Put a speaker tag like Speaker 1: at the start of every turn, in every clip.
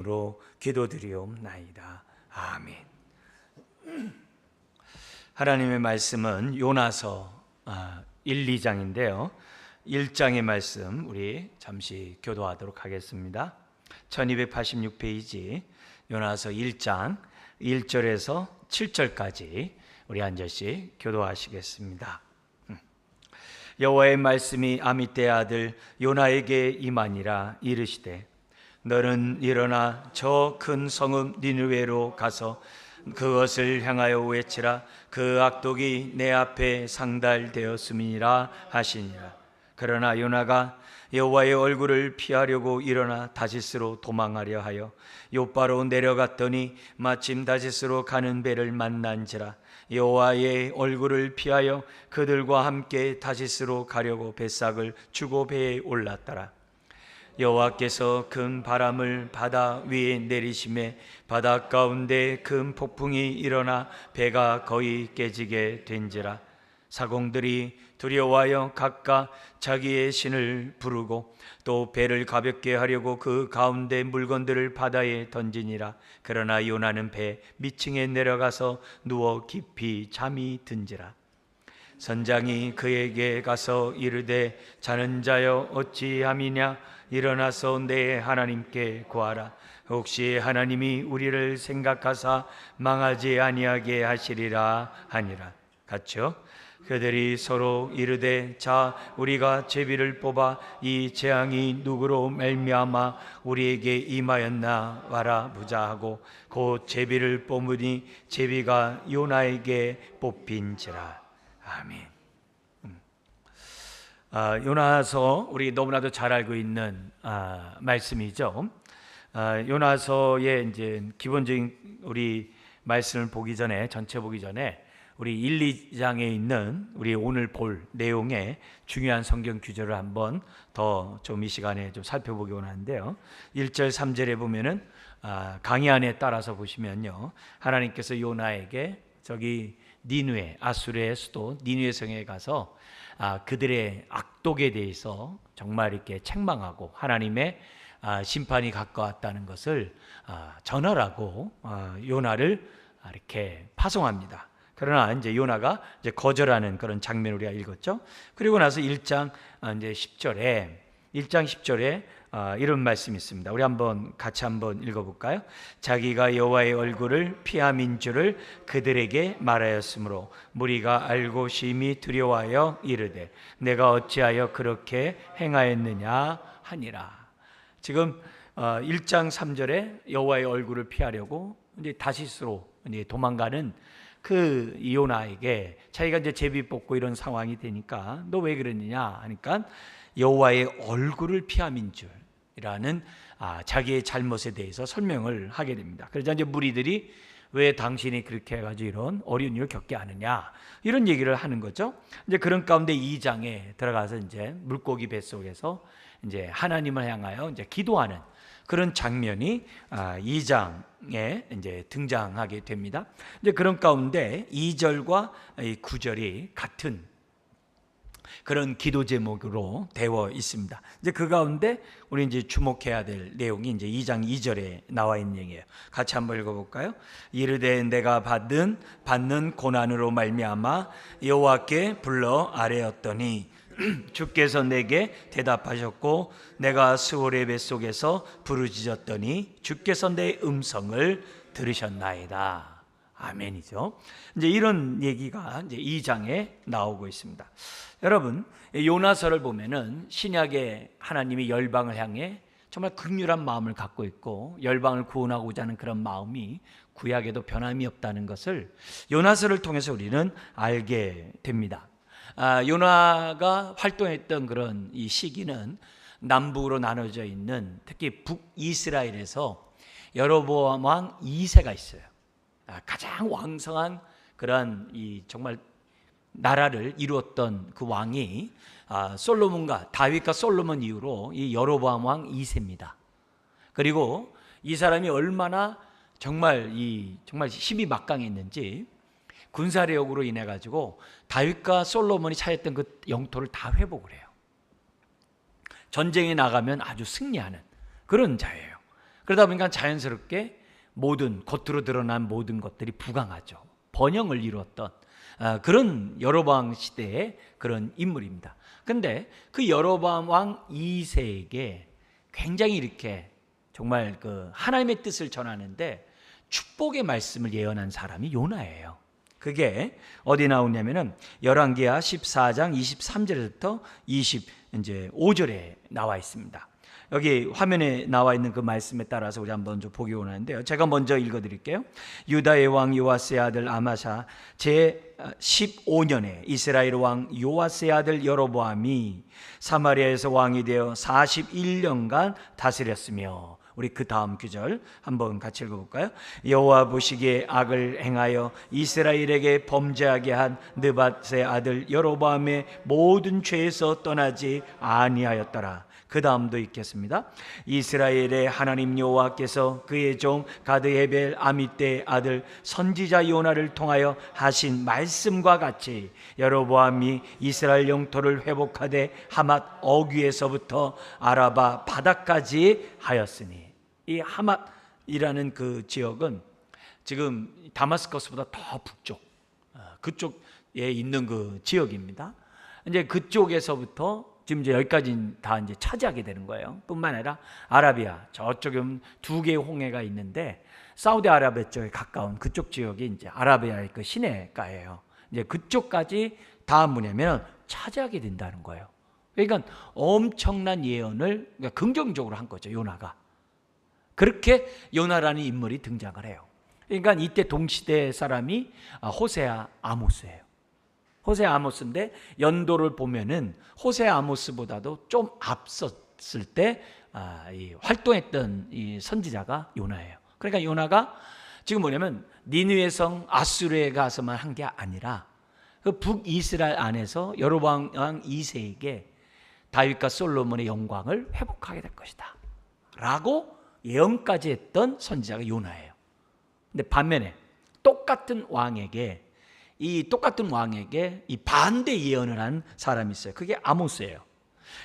Speaker 1: 로 기도드리옵나이다. 아멘. 하나님의 말씀은 요나서 1, 2장인데요. 1장의 말씀 우리 잠시 교도하도록 하겠습니다. 1286페이지 요나서 1장 1절에서 7절까지 우리 한 절씩 교도하시겠습니다. 여호와의 말씀이 아미떼의 아들 요나에게 임하니라. 이르시되 너는 일어나 저 큰 성읍 니느웨로 가서 그것을 향하여 외치라. 그 악독이 내 앞에 상달되었음이니라 하시니라. 그러나 요나가 여호와의 얼굴을 피하려고 일어나 다시스로 도망하려 하여 요바로 내려갔더니 마침 다시스로 가는 배를 만난지라. 여호와의 얼굴을 피하여 그들과 함께 다시스로 가려고 뱃삭을 주고 배에 올랐더라. 여호와께서 큰 바람을 바다 위에 내리심에 바다 가운데 큰 폭풍이 일어나 배가 거의 깨지게 된지라. 사공들이 두려워하여 각각 자기의 신을 부르고 또 배를 가볍게 하려고 그 가운데 물건들을 바다에 던지니라. 그러나 요나는 배 밑층에 내려가서 누워 깊이 잠이 든지라. 선장이 그에게 가서 이르되 자는 자여 어찌함이냐. 일어나서 내 하나님께 구하라. 혹시 하나님이 우리를 생각하사 망하지 아니하게 하시리라 하니라. 같죠? 그들이 서로 이르되 자 우리가 제비를 뽑아 이 재앙이 누구로 말미암아 우리에게 임하였나 와라 보자 하고 곧 제비를 뽑으니 제비가 요나에게 뽑힌지라. 아멘. 요나서 우리 너무나도 잘 알고 있는 말씀이죠. 요나서의 이제 기본적인 우리 말씀을 보기 전에 전체 보기 전에 우리 1, 2장에 있는 우리 오늘 볼 내용의 중요한 성경 구절을 한번 더 좀 이 시간에 좀 살펴보기 원하는데요. 1절 3절에 보면은 강의 따라서 보시면요. 하나님께서 요나에게 저기 니느웨 아수르의 수도 니느웨 성에 가서 그들의 악독에 대해서 정말 이렇게 책망하고 하나님의 심판이 가까웠다는 것을 전하라고 요나를 이렇게 파송합니다. 그러나 이제 요나가 이제 거절하는 그런 장면을 우리가 읽었죠. 그리고 나서 1장 이제 10절에 이런 말씀이 있습니다. 우리 한번 같이 한번 읽어볼까요? 자기가 여호와의 얼굴을 피함인 줄을 그들에게 말하였으므로 무리가 알고 심히 두려워하여 이르되 내가 어찌하여 그렇게 행하였느냐 하니라. 지금 1장 3절에 여호와의 얼굴을 피하려고 이제 다시스로 이제 도망가는 그 요나에게 자기가 이제 제비 뽑고 이런 상황이 되니까 너 왜 그러느냐 하니까 여호와의 얼굴을 피함인 줄이라는 자기의 잘못에 대해서 설명을 하게 됩니다. 그래서 이제 무리들이 왜 당신이 그렇게 해가지고 이런 어려운 일을 겪게 하느냐 이런 얘기를 하는 거죠. 이제 그런 가운데 2장에 들어가서 이제 물고기 뱃속에서 이제 하나님을 향하여 이제 기도하는 그런 장면이 2장에 이제 등장하게 됩니다. 이제 그런 가운데 2절과 9절이 같은 그런 기도 제목으로 되어 있습니다. 이제 그 가운데 우리 이제 주목해야 될 내용이 이제 2장 2절에 나와 있는 얘기예요. 같이 한번 읽어볼까요? 이르되 내가 받는 고난으로 말미암아 여호와께 불러 아뢰었더니 주께서 내게 대답하셨고 내가 스올의 뱃속에서 부르짖었더니 주께서 내 음성을 들으셨나이다. 아멘이죠. 이제 이런 얘기가 이제 2장에 나오고 있습니다. 여러분, 요나서를 보면은 신약의 하나님이 열방을 향해 정말 극률한 마음을 갖고 있고 열방을 구원하고자 하는 그런 마음이 구약에도 변함이 없다는 것을 요나서를 통해서 우리는 알게 됩니다. 요나가 활동했던 그런 이 시기는 남북으로 나눠져 있는 특히 북이스라엘에서 여로보암 왕 2세가 있어요. 가장 왕성한 그런 이 정말 나라를 이루었던 그 왕이 솔로몬과 다윗과 솔로몬 이후로 이 여로보암 왕 2세입니다. 그리고 이 사람이 얼마나 정말 힘이 막강했는지 군사력으로 인해 가지고 다윗과 솔로몬이 차였던 그 영토를 다 회복을 해요. 전쟁에 나가면 아주 승리하는 그런 자예요. 그러다 보니까 자연스럽게 모든 겉으로 드러난 모든 것들이 부강하죠. 번영을 이루었던 그런 여로보암 시대의 그런 인물입니다. 근데 그 여로보암 왕 2세에게 굉장히 이렇게 정말 그 하나님의 뜻을 전하는데 축복의 말씀을 예언한 사람이 요나예요. 그게 어디 나오냐면은 열왕기하 14장 23절부터 25절에 나와 있습니다. 여기 화면에 나와 있는 그 말씀에 따라서 우리 한번 좀 보기 원하는데요. 제가 먼저 읽어드릴게요. 유다의 왕 요아스의 아들 아마샤 제 15년에 이스라엘 왕 요아스의 아들 여로보암이 사마리아에서 왕이 되어 41년간 다스렸으며, 우리 그 다음 구절 한번 같이 읽어볼까요? 여호와 보시기에 악을 행하여 이스라엘에게 범죄하게 한 느밧의 아들 여로보암의 모든 죄에서 떠나지 아니하였더라. 그 다음도 읽겠습니다. 이스라엘의 하나님 여호와께서 그의 종 가드헤벨 아미떼의 아들 선지자 요나를 통하여 하신 말씀과 같이 여로보암이 이스라엘 영토를 회복하되 하맛 어귀에서부터 아라바 바다까지 하였으니, 이 하맛이라는 그 지역은 지금 다마스커스보다 더 북쪽, 그쪽에 있는 그 지역입니다. 이제 그쪽에서부터 지금 이제 여기까지 다 이제 차지하게 되는 거예요. 뿐만 아니라 아라비아 저쪽에 두 개의 홍해가 있는데 사우디아라비아 쪽에 가까운 그쪽 지역이 이제 아라비아의 그 시내가예요. 이제 그쪽까지 다 뭐냐면 차지하게 된다는 거예요. 그러니까 엄청난 예언을 그러니까 긍정적으로 한 거죠, 요나가. 그렇게 요나라는 인물이 등장을 해요. 그러니까 이때 동시대 사람이 호세아 아모스예요. 호세아 아모스인데 연도를 보면은 호세아 아모스보다도 좀 앞섰을 때 활동했던 이 선지자가 요나예요. 그러니까 요나가 지금 뭐냐면 니느웨 성 아수르에 가서만 한 게 아니라 그 북이스라엘 안에서 여로보암 왕 2세에게 다윗과 솔로몬의 영광을 회복하게 될 것이다 라고 예언까지 했던 선지자가 요나예요. 근데 반면에 똑같은 왕에게 이 반대 예언을 한 사람이 있어요. 그게 아모스예요.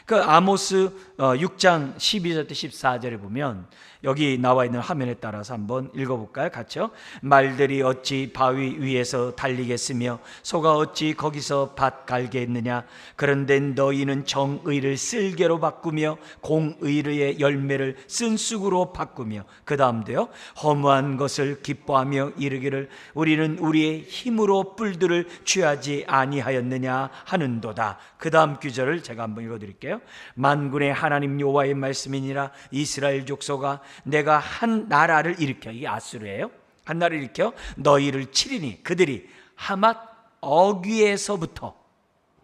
Speaker 1: 그 아모스 6장 12절부터 14절에 보면 여기 나와 있는 화면에 따라서 한번 읽어볼까요? 같이요. 말들이 어찌 바위 위에서 달리겠으며 소가 어찌 거기서 밭 갈겠느냐. 그런데 너희는 정의를 쓸개로 바꾸며 공의의 열매를 쓴쑥으로 바꾸며, 그 다음도요, 허무한 것을 기뻐하며 이르기를 우리는 우리의 힘으로 뿔들을 취하지 아니하였느냐 하는도다. 그 다음 구절을 제가 한번 읽어드릴게요. 만군의 하나님 여호와의 말씀이니라. 이스라엘 족속아, 내가 한 나라를 일으켜, 이게 아수르예요. 한 나라를 일으켜 너희를 치리니 그들이 하맛 어귀에서부터,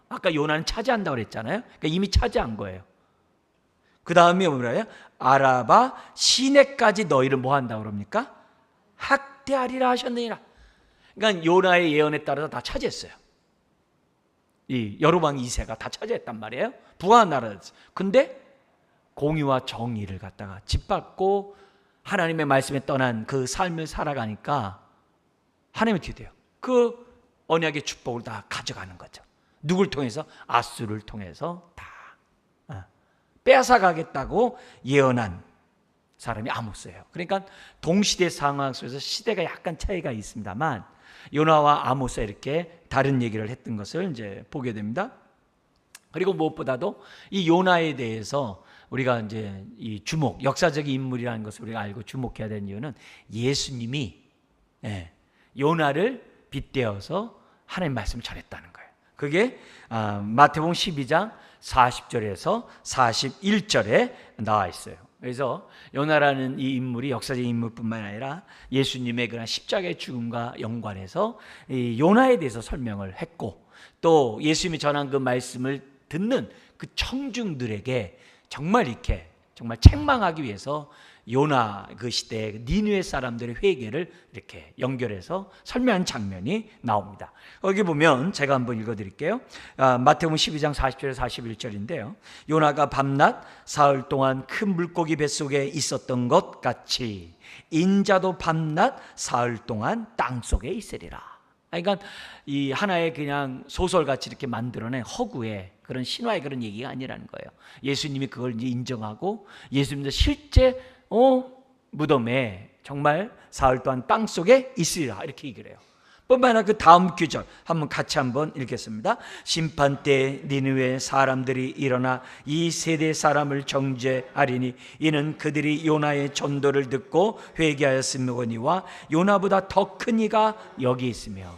Speaker 1: 아까 요나는 차지한다고 그랬잖아요. 그러니까 이미 차지한 거예요. 그 다음에 뭐라요? 아라바 시내까지 너희를 뭐 한다고 그럽니까? 학대하리라 하셨느니라. 그러니까 요나의 예언에 따라서 다 차지했어요. 이 여로보암 2세가 다 차지했단 말이에요. 부한 나라였어요. 근데 공의와 정의를 갖다가 짓밟고 하나님의 말씀에 떠난 그 삶을 살아가니까 하나님이 어떻게 돼요? 그 언약의 축복을 다 가져가는 거죠. 누굴 통해서? 아수를 통해서 다 빼앗아 가겠다고 예언한 사람이 아모스예요. 그러니까 동시대 상황 속에서 시대가 약간 차이가 있습니다만 요나와 아모스가 이렇게 다른 얘기를 했던 것을 이제 보게 됩니다. 그리고 무엇보다도 이 요나에 대해서 우리가 이제 이 역사적인 인물이라는 것을 우리가 알고 주목해야 되는 이유는 예수님이 요나를 빗대어서 하나님 말씀을 전했다는 거예요. 그게 마태복음 12장 40절에서 41절에 나와 있어요. 그래서 요나라는 이 인물이 역사적인 인물뿐만 아니라 예수님의 그런 십자가의 죽음과 연관해서 이 요나에 대해서 설명을 했고, 또 예수님이 전한 그 말씀을 듣는 그 청중들에게 정말 이렇게 정말 책망하기 위해서 요나 그 시대의 니느웨 사람들의 회개를 이렇게 연결해서 설명한 장면이 나옵니다. 여기 보면 제가 한번 읽어드릴게요. 마태복음 12장 40절에서 41절인데요. 요나가 밤낮 사흘 동안 큰 물고기 뱃속에 있었던 것 같이 인자도 밤낮 사흘 동안 땅속에 있으리라. 그러니까 이 하나의 그냥 소설같이 이렇게 만들어낸 허구의 그런 신화의 그런 얘기가 아니라는 거예요. 예수님이 그걸 이제 인정하고 예수님도 실제 무덤에 정말 사흘 동안 땅 속에 있으리라 이렇게 얘기를 해요. 뿐만 아니라 그 다음 구절 같이 한번 읽겠습니다. 심판 때 니느웨 사람들이 일어나 이 세대 사람을 정죄하리니 이는 그들이 요나의 전도를 듣고 회개하였음이거니와 요나보다 더 큰 이가 여기 있으며,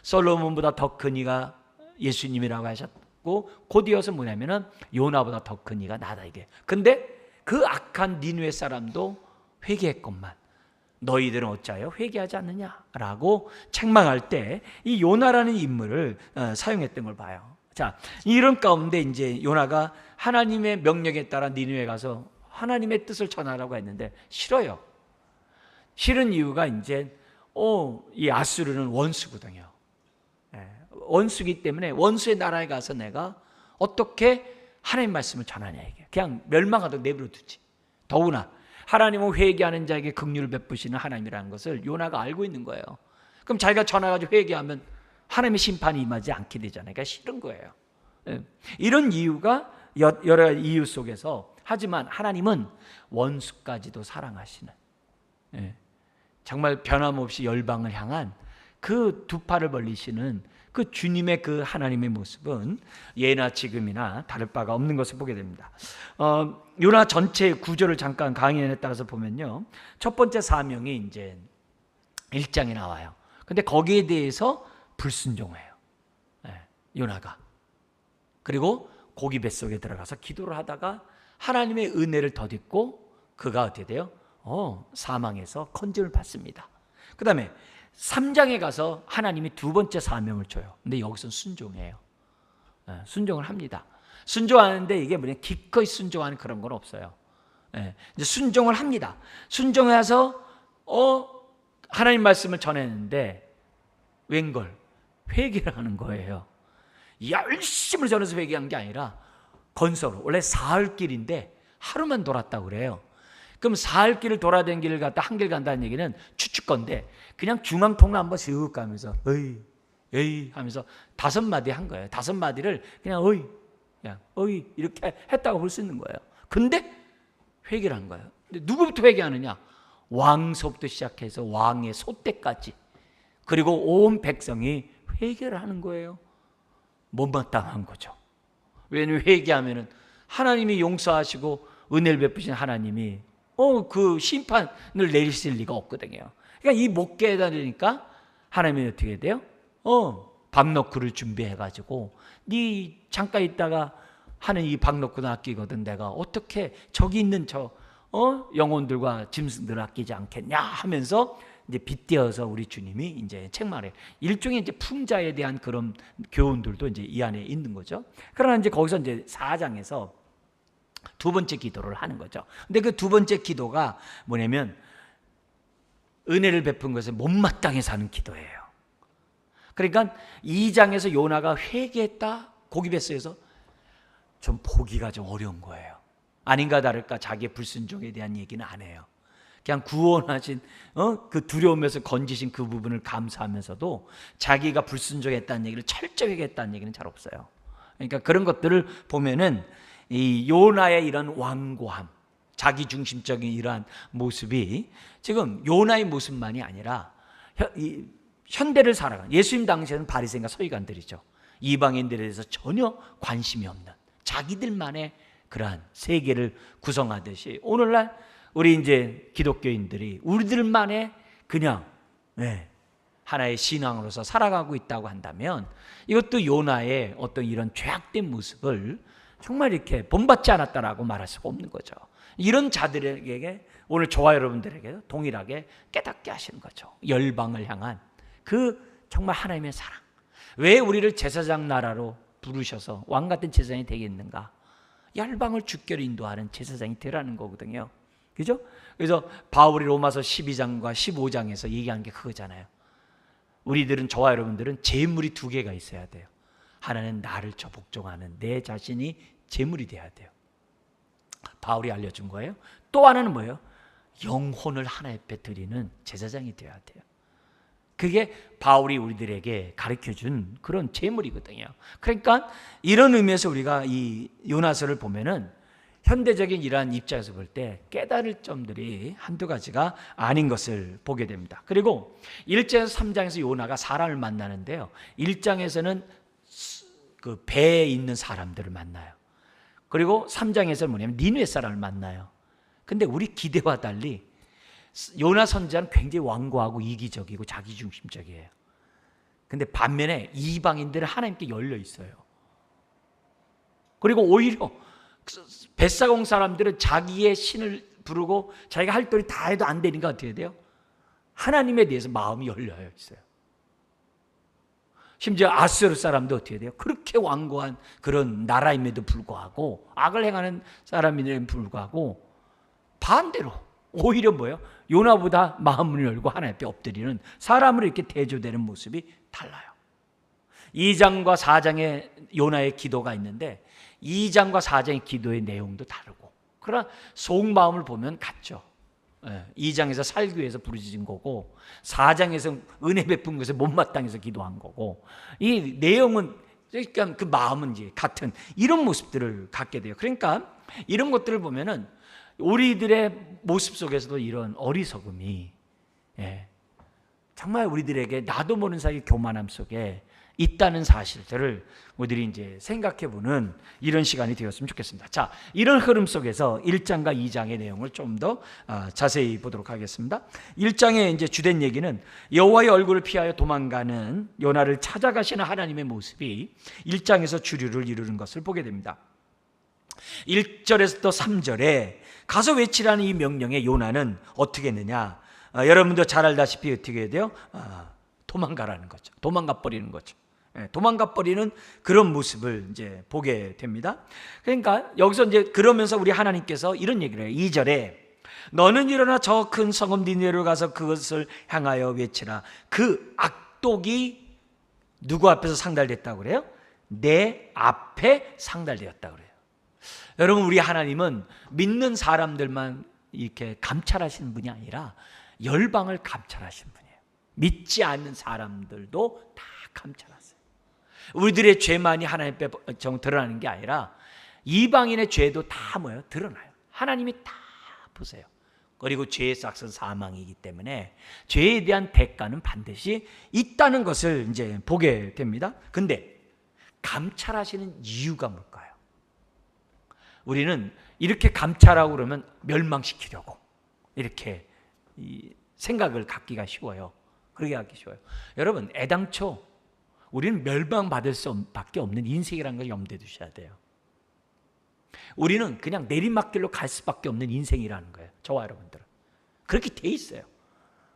Speaker 1: 솔로몬보다 더 큰 이가 예수님이라고 하셨고, 곧 이어서 뭐냐면은 요나보다 더 큰 이가 나다 이게. 근데 그 악한 니느웨 사람도 회개했건만 너희들은 어찌하여 회개하지 않느냐라고 책망할 때 이 요나라는 인물을 사용했던 걸 봐요. 자, 이런 가운데 이제 요나가 하나님의 명령에 따라 니느웨에 가서 하나님의 뜻을 전하라고 했는데 싫어요. 싫은 이유가 이제 이 아수르는 원수거든요. 원수기 때문에 원수의 나라에 가서 내가 어떻게 하나님 말씀을 전하냐 이게. 그냥 멸망하도록 내버려 두지. 더구나 하나님은 회개하는 자에게 긍휼을 베푸시는 하나님이라는 것을 요나가 알고 있는 거예요. 그럼 자기가 전화가지고 회개하면 하나님의 심판이 임하지 않게 되잖아요. 그러니까 싫은 거예요. 이런 이유가 여러 이유 속에서, 하지만 하나님은 원수까지도 사랑하시는, 정말 변함없이 열방을 향한 그 두 팔을 벌리시는 그 주님의 그 하나님의 모습은 예나 지금이나 다를 바가 없는 것을 보게 됩니다. 요나 전체 구조를 잠깐 강연에 따라서 보면요, 첫 번째 사명이 이제 1장에 나와요. 근데 거기에 대해서 불순종해요, 요나가. 그리고 고기 뱃속에 들어가서 기도를 하다가 하나님의 은혜를 덧입고 그가 어떻게 돼요? 사망에서 건짐을 받습니다. 그 다음에 3장에 가서 하나님이 두 번째 사명을 줘요. 근데 여기서는 순종해요. 순종을 합니다. 순종하는데 이게 뭐냐, 기꺼이 순종하는 그런 건 없어요. 이제 순종을 합니다. 순종해서 하나님 말씀을 전했는데 웬걸 회개를 하는 거예요. 열심히 전해서 회개한 게 아니라 건설로, 원래 사흘 길인데 하루만 돌았다고 그래요. 그럼 사흘 길을 돌아다니기를 갖다 한 길 간다는 얘기는 추측건데, 그냥 중앙통로 한번 슥 가면서 에이 하면서 5마디 한 거예요. 5마디를 그냥 어이 이렇게 했다고 볼 수 있는 거예요. 근데 회개를 한 거예요. 근데 누구부터 회개하느냐? 왕서부터 시작해서 왕의 소떼까지, 그리고 온 백성이 회개를 하는 거예요. 못마땅한 거죠. 왜냐하면 회개하면은 하나님이 용서하시고 은혜를 베푸신 하나님이 그 심판을 내리실 리가 없거든요. 그러니까 이 못 깨달으니까 하나님이 어떻게 돼요? 박너크를 준비해가지고 네 잠깐 있다가 하는 이 박너크는 아끼거든. 내가 어떻게 저기 있는 저 영혼들과 짐승들을 아끼지 않겠냐 하면서 이제 빗대어서 우리 주님이 이제 책망을, 일종의 이제 풍자에 대한 그런 교훈들도 이제 이 안에 있는 거죠. 그러나 이제 거기서 이제 4장에서 두 번째 기도를 하는 거죠. 근데 그 두 번째 기도가 뭐냐면 은혜를 베푼 것을 못마땅해 사는 기도예요. 그러니까 2장에서 요나가 회개했다, 고기 뱃속에서 좀 보기가 좀 어려운 거예요. 아닌가 다를까 자기의 불순종에 대한 얘기는 안 해요. 그냥 구원하신 그 두려움에서 건지신 그 부분을 감사하면서도 자기가 불순종했다는 얘기를 철저히 했다는 얘기는 잘 없어요. 그러니까 그런 것들을 보면은 이 요나의 이런 완고함, 자기중심적인 이러한 모습이 지금 요나의 모습만이 아니라 현대를 살아가는, 예수님 당시에는 바리새인과 서기관들이죠. 이방인들에 대해서 전혀 관심이 없는 자기들만의 그러한 세계를 구성하듯이 오늘날 우리 이제 기독교인들이 우리들만의 그냥 하나의 신앙으로서 살아가고 있다고 한다면, 이것도 요나의 어떤 이런 죄악된 모습을 정말 이렇게 본받지 않았다라고 말할 수가 없는 거죠. 이런 자들에게 오늘 저와 여러분들에게 동일하게 깨닫게 하시는 거죠. 열방을 향한 그 정말 하나님의 사랑. 왜 우리를 제사장 나라로 부르셔서 왕 같은 제사장이 되겠는가? 열방을 주께로 인도하는 제사장이 되라는 거거든요. 그죠? 그래서 바울이 로마서 12장과 15장에서 얘기한 게 그거잖아요. 우리들은, 저와 여러분들은 제물이 두 개가 있어야 돼요. 하나는 나를 저 복종하는 내 자신이 제물이 돼야 돼요. 바울이 알려준 거예요. 또 하나는 뭐예요? 영혼을 하나님 앞에 드리는 제사장이 돼야 돼요. 그게 바울이 우리들에게 가르쳐준 그런 제물이거든요. 그러니까 이런 의미에서 우리가 이 요나서를 보면은 현대적인 이러한 입장에서 볼 때 깨달을 점들이 한두 가지가 아닌 것을 보게 됩니다. 그리고 1장에서 3장에서 요나가 사람을 만나는데요, 1장에서는 그 배에 있는 사람들을 만나요. 그리고 3장에서는 뭐냐면 니느웨 사람을 만나요. 근데 우리 기대와 달리 요나 선지자는 굉장히 완고하고 이기적이고 자기중심적이에요. 근데 반면에 이방인들은 하나님께 열려 있어요. 그리고 오히려 벳사공 사람들은 자기의 신을 부르고 자기가 할 도리 다 해도 안 되니까 어떻게 돼요? 하나님에 대해서 마음이 열려 있어요. 심지어 아수르 사람도 어떻게 돼요? 그렇게 완고한 그런 나라임에도 불구하고, 악을 행하는 사람임에도 불구하고 반대로 오히려 뭐예요? 요나보다 마음을 열고 하나님 앞에 엎드리는 사람으로 이렇게 대조되는 모습이 달라요. 2장과 4장의 요나의 기도가 있는데 2장과 4장의 기도의 내용도 다르고, 그러나 속마음을 보면 같죠. 2장에서 살기 위해서 부르짖은 거고 4장에서 은혜 베푼 것에 못마땅해서 기도한 거고, 이 내용은, 그러니까 그 마음은 이제 같은 이런 모습들을 갖게 돼요. 그러니까 이런 것들을 보면은 우리들의 모습 속에서도 이런 어리석음이 정말 우리들에게 나도 모르는 사이 교만함 속에 있다는 사실들을 우리들이 이제 생각해보는 이런 시간이 되었으면 좋겠습니다. 자, 이런 흐름 속에서 1장과 2장의 내용을 좀 더 자세히 보도록 하겠습니다. 1장의 이제 주된 얘기는 여호와의 얼굴을 피하여 도망가는 요나를 찾아가시는 하나님의 모습이 1장에서 주류를 이루는 것을 보게 됩니다. 1절에서 또 3절에 가서 외치라는 이 명령에 요나는 어떻게 했느냐? 여러분도 잘 알다시피 어떻게 해야 돼요? 도망가라는 거죠. 도망가 버리는 거죠. 도망가 버리는 그런 모습을 이제 보게 됩니다. 그러니까 여기서 이제 그러면서 우리 하나님께서 이런 얘기를 해요. 2절에 너는 일어나 저 큰 성읍 니느웨로 가서 그것을 향하여 외치라. 그 악독이 누구 앞에서 상달됐다고 그래요? 내 앞에 상달되었다고 그래요. 여러분, 우리 하나님은 믿는 사람들만 이렇게 감찰하시는 분이 아니라 열방을 감찰하시는 분이에요. 믿지 않는 사람들도 다 감찰하세요. 우리들의 죄만이 하나님 앞에 드러나는 게 아니라 이방인의 죄도 다 뭐예요? 드러나요. 하나님이 다 보세요. 그리고 죄의 삭은 사망이기 때문에 죄에 대한 대가는 반드시 있다는 것을 이제 보게 됩니다. 근데 감찰하시는 이유가 뭘까요? 우리는 이렇게 감찰하고 그러면 멸망시키려고 이렇게 생각을 갖기가 쉬워요. 그렇게 하기 쉬워요. 여러분, 애당초 우리는 멸망받을 수밖에 없는 인생이라는 걸 염두에 두셔야 돼요. 우리는 그냥 내리막길로 갈 수밖에 없는 인생이라는 거예요. 저와 여러분들은 그렇게 돼 있어요.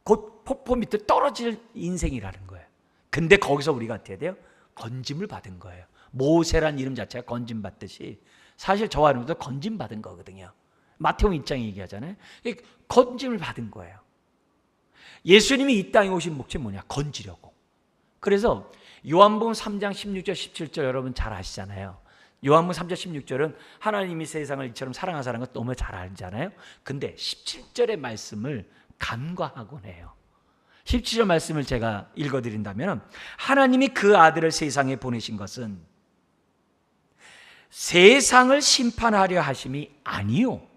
Speaker 1: 곧 폭포 밑에 떨어질 인생이라는 거예요. 근데 거기서 우리가 어떻게 돼요? 건짐을 받은 거예요. 모세란 이름 자체가 건짐 받듯이 사실 저와 여러분도 건짐 받은 거거든요. 마태복음 1장에 얘기하잖아요. 건짐을 받은 거예요. 예수님이 이 땅에 오신 목적이 뭐냐? 건지려고. 그래서 요한복음 3장 16절 17절 여러분 잘 아시잖아요. 요한복음 3장 16절은 하나님이 세상을 이처럼 사랑하사는 것 너무 잘 알잖아요. 근데 17절의 말씀을 간과하곤 해요. 17절 말씀을 제가 읽어드린다면, 하나님이 그 아들을 세상에 보내신 것은 세상을 심판하려 하심이 아니요.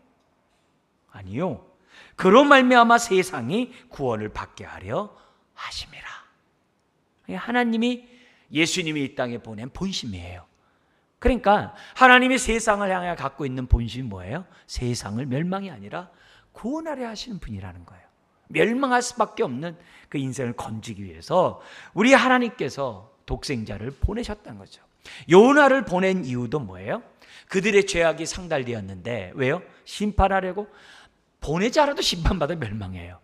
Speaker 1: 그로 말미암아 세상이 구원을 받게 하려 하심이라. 하나님이 예수님이 이 땅에 보낸 본심이에요. 그러니까 하나님이 세상을 향해 갖고 있는 본심이 뭐예요? 세상을 멸망이 아니라 구원하려 하시는 분이라는 거예요. 멸망할 수밖에 없는 그 인생을 건지기 위해서 우리 하나님께서 독생자를 보내셨다는 거죠. 요나를 보낸 이유도 뭐예요? 그들의 죄악이 상달되었는데, 왜요? 심판하려고. 보내지 않아도 심판받아 멸망해요.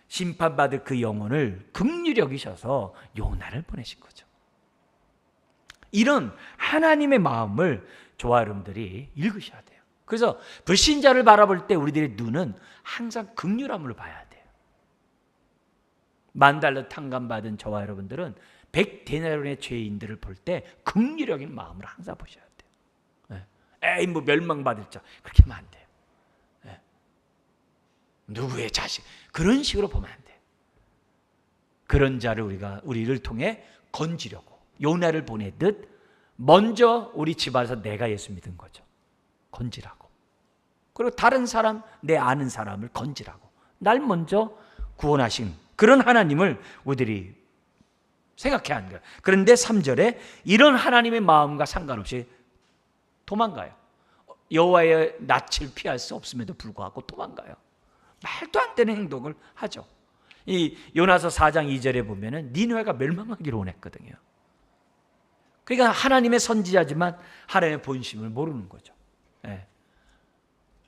Speaker 1: 심판받을 그 영혼을 긍휼히 여기셔서 요나를 보내신 거죠. 이런 하나님의 마음을 저와 여러분들이 읽으셔야 돼요. 그래서 불신자를 바라볼 때 우리들의 눈은 항상 긍휼함으로 봐야 돼요. $10,000 탕감받은 저와 여러분들은 100데나리온의 죄인들을 볼 때 긍휼히 여기는 마음으로 항상 보셔야 돼요. 에이, 뭐 멸망받을 자, 그렇게 하면 안 돼요. 누구의 자식, 그런 식으로 보면 안 돼요. 그런 자를 우리를 통해 건지려고 요나를 보내듯 먼저 우리 집안에서 내가 예수 믿은 거죠. 건지라고. 그리고 다른 사람, 내 아는 사람을 건지라고 날 먼저 구원하신 그런 하나님을 우리들이 생각해야 하는 거예요. 그런데 3절에 이런 하나님의 마음과 상관없이 도망가요. 여호와의 낯을 피할 수 없음에도 불구하고 도망가요. 말도 안 되는 행동을 하죠. 이 요나서 4장 2절에 보면은 니느웨가 멸망하기로 원했거든요. 그러니까 하나님의 선지자지만 하나님의 본심을 모르는 거죠. 예.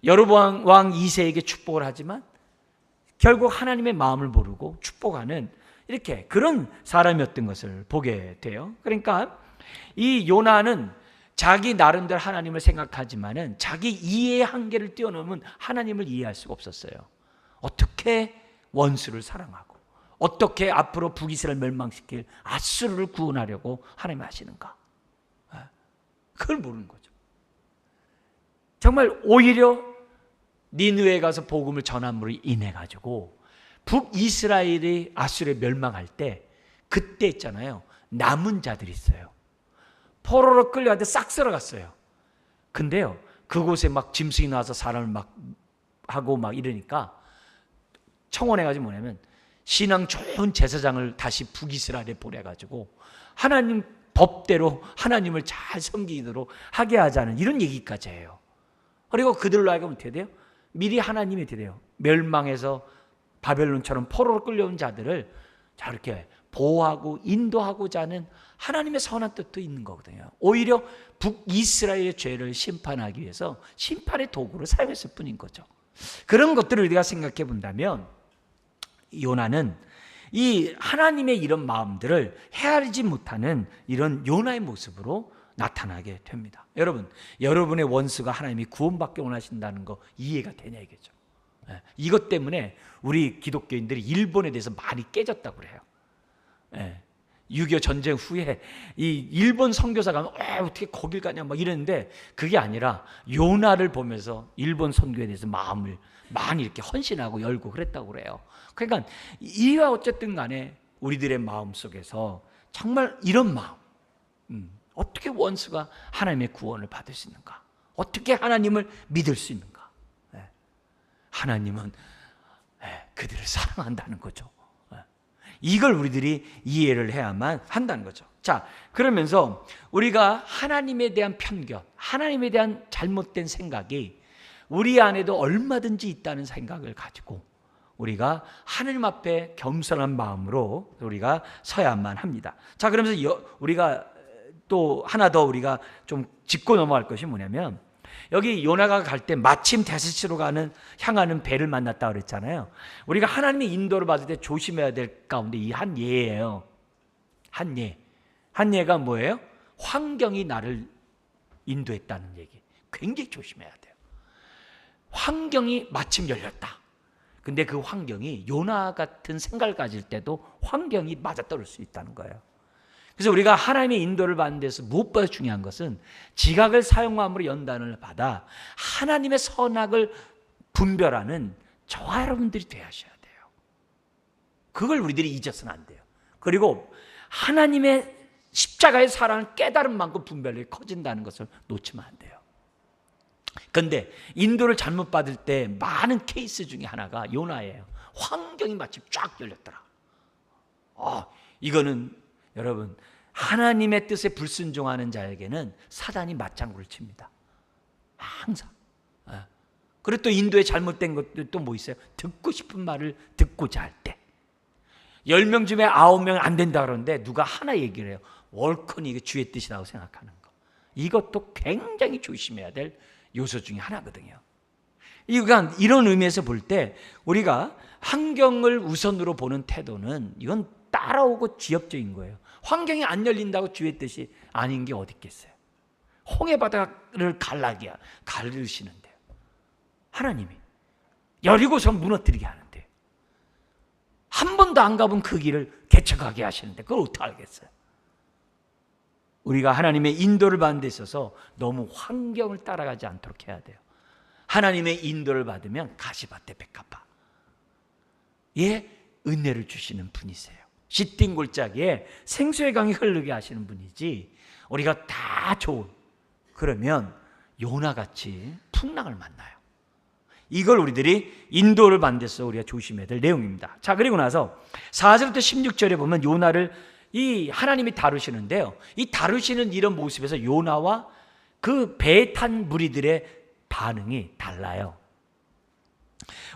Speaker 1: 여로보암 왕 2세에게 축복을 하지만 결국 하나님의 마음을 모르고 축복하는 이렇게 그런 사람이었던 것을 보게 돼요. 그러니까 이 요나는 자기 나름대로 하나님을 생각하지만은 자기 이해의 한계를 뛰어넘은 하나님을 이해할 수가 없었어요. 어떻게 원수를 사랑하고 어떻게 앞으로 북이스라엘 멸망시킬 아수르를 구원하려고 하나님이 하시는가? 그걸 모르는 거죠. 정말 오히려 니느웨에 가서 복음을 전함으로 인해 가지고 북이스라엘이 아수르에 멸망할 때 그때 있잖아요. 남은 자들이 있어요. 포로로 끌려가는데 싹 쓸어갔어요. 근데요, 그곳에 막 짐승이 나와서 사람을 막 하고 막 이러니까 청원해가지고 뭐냐면 신앙 좋은 제사장을 다시 북이스라엘에 보내가지고 하나님 법대로 하나님을 잘 섬기도록 하게 하자는 이런 얘기까지 해요. 그리고 그들로 하여금 어떻게 돼요? 미리 하나님이 어떻게 돼요? 멸망해서 바벨론처럼 포로로 끌려온 자들을 저렇게 보호하고 인도하고자 하는 하나님의 선한 뜻도 있는 거거든요. 오히려 북이스라엘의 죄를 심판하기 위해서 심판의 도구로 사용했을 뿐인 거죠. 그런 것들을 우리가 생각해 본다면 요나는 이 하나님의 이런 마음들을 헤아리지 못하는 이런 요나의 모습으로 나타나게 됩니다. 여러분, 여러분의 원수가 하나님이 구원받게 원하신다는 거 이해가 되냐 이거죠. 이것 때문에 우리 기독교인들이 일본에 대해서 많이 깨졌다고 그래요. 6.25 전쟁 후에 이 일본 선교사가 어떻게 거길 가냐 막 이랬는데 그게 아니라 요나를 보면서 일본 선교에 대해서 마음을 많이 이렇게 헌신하고 열고 그랬다고 그래요. 그러니까 이와 어쨌든 간에 우리들의 마음 속에서 정말 이런 마음, 어떻게 원수가 하나님의 구원을 받을 수 있는가? 어떻게 하나님을 믿을 수 있는가? 하나님은 그들을 사랑한다는 거죠. 이걸 우리들이 이해를 해야만 한다는 거죠. 자, 그러면서 우리가 하나님에 대한 편견, 하나님에 대한 잘못된 생각이 우리 안에도 얼마든지 있다는 생각을 가지고 우리가 하나님 앞에 겸손한 마음으로 우리가 서야만 합니다. 자, 그러면서 우리가 또 하나 더 우리가 좀 짚고 넘어갈 것이 뭐냐면 여기 요나가 갈 때 마침 다시스로 향하는 배를 만났다 그랬잖아요. 우리가 하나님의 인도를 받을 때 조심해야 될 가운데 이 한 예예요. 한 예. 한 예가 뭐예요? 환경이 나를 인도했다는 얘기. 굉장히 조심해야 돼요. 환경이 마침 열렸다. 근데 그 환경이 요나 같은 생각을 가질 때도 환경이 맞아떨어질 수 있다는 거예요. 그래서 우리가 하나님의 인도를 받는 데서 무엇보다 중요한 것은 지각을 사용함으로 연단을 받아 하나님의 선악을 분별하는 저와 여러분들이 되어야 돼요. 그걸 우리들이 잊어서는 안 돼요. 그리고 하나님의 십자가의 사랑을 깨달은 만큼 분별력이 커진다는 것을 놓치면 안 돼요. 그런데 인도를 잘못 받을 때 많은 케이스 중에 하나가 요나예요. 환경이 마치 쫙 열렸더라. 이거는 여러분, 하나님의 뜻에 불순종하는 자에게는 사단이 맞장구를 칩니다. 항상. 그리고 또 인도에 잘못된 것도 또 뭐 있어요? 듣고 싶은 말을 듣고자 할 때 10명 중에 9명 안 된다 그러는데 누가 하나 얘기를 해요. 월컨이 이게 주의 뜻이라고 생각하는 거. 이것도 굉장히 조심해야 될 요소 중에 하나거든요. 그러니까 이런 의미에서 볼 때 우리가 환경을 우선으로 보는 태도는 이건 따라오고 지엽적인 거예요. 환경이 안 열린다고 주의 뜻이 아닌 게 어디 있겠어요. 홍해 바다를 가르시는데요. 하나님이 여리고성 무너뜨리게 하는데 한 번도 안 가본 그 길을 개척하게 하시는데 그걸 어떻게 알겠어요? 우리가 하나님의 인도를 받는 데 있어서 너무 환경을 따라가지 않도록 해야 돼요. 하나님의 인도를 받으면 가시밭에 백합화. 은혜를 주시는 분이세요. 시띵 골짜기에 생수의 강이 흐르게 하시는 분이지 우리가 다 좋은 그러면 요나같이 풍랑을 만나요. 이걸 우리들이 인도를 받는 데서 우리가 조심해야 될 내용입니다. 자, 그리고 나서 4절부터 16절에 보면 요나를 이 하나님이 다루시는데요, 이 다루시는 이런 모습에서 요나와 그 배에 탄 무리들의 반응이 달라요.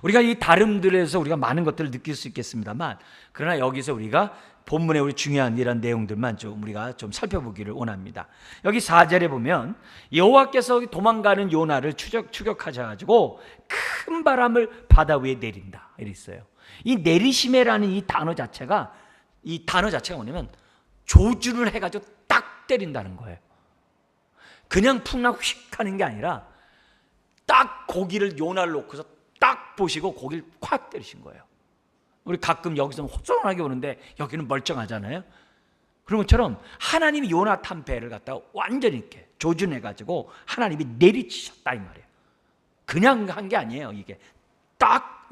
Speaker 1: 우리가 이 다름들에서 우리가 많은 것들을 느낄 수 있겠습니다만, 그러나 여기서 우리가 본문에 우리 중요한 이런 내용들만 좀 우리가 좀 살펴보기를 원합니다. 여기 4절에 보면 여호와께서 도망가는 요나를 추격하셔가지고 큰 바람을 바다 위에 내린다 이렇게 있어요. 이 내리심에라는 이 단어 자체가 뭐냐면 조준을 해가지고 딱 때린다는 거예요. 그냥 풍랑 휙 하는 게 아니라 딱 고기를 요나를 놓고서 딱 보시고 고기를 콱 때리신 거예요. 우리 가끔 여기서 호전하게 오는데 여기는 멀쩡하잖아요. 그런 것처럼 하나님이 요나 탄 배를 갖다가 완전히 이렇게 조준해가지고 하나님이 내리치셨다 이 말이에요. 그냥 한 게 아니에요. 이게 딱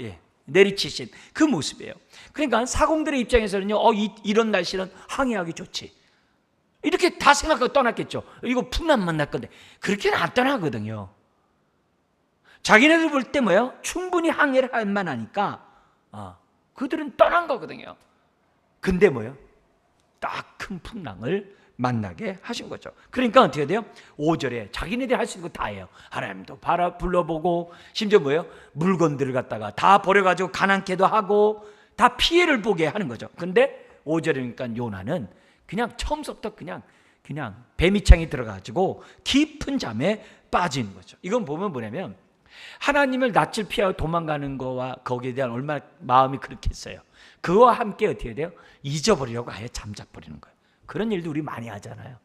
Speaker 1: 내리치신 그 모습이에요. 그러니까 사공들의 입장에서는요, 이런 날씨는 항해하기 좋지, 이렇게 다 생각하고 떠났겠죠. 이거 풍랑 만날 건데 그렇게는 안 떠나거든요. 자기네들 볼 때 뭐예요? 충분히 항해를 할 만하니까 그들은 떠난 거거든요. 근데 뭐예요? 딱 큰 풍랑을 만나게 하신 거죠. 그러니까 어떻게 돼요? 5절에 자기네들이 할 수 있는 거 다 해요. 하나님도 불러보고, 심지어 뭐예요? 물건들을 갖다가 다 버려가지고 가난케도 하고 다 피해를 보게 하는 거죠. 근데 5절이니까 요나는 그냥 처음부터 그냥 배미창이 들어가지고 깊은 잠에 빠지는 거죠. 이건 보면 뭐냐면 하나님을 낯을 피하고 도망가는 거와 거기에 대한 얼마나 마음이 그렇게 했어요. 그와 함께 어떻게 돼요? 잊어버리려고 아예 잠자버리는 거예요. 그런 일도 우리 많이 하잖아요.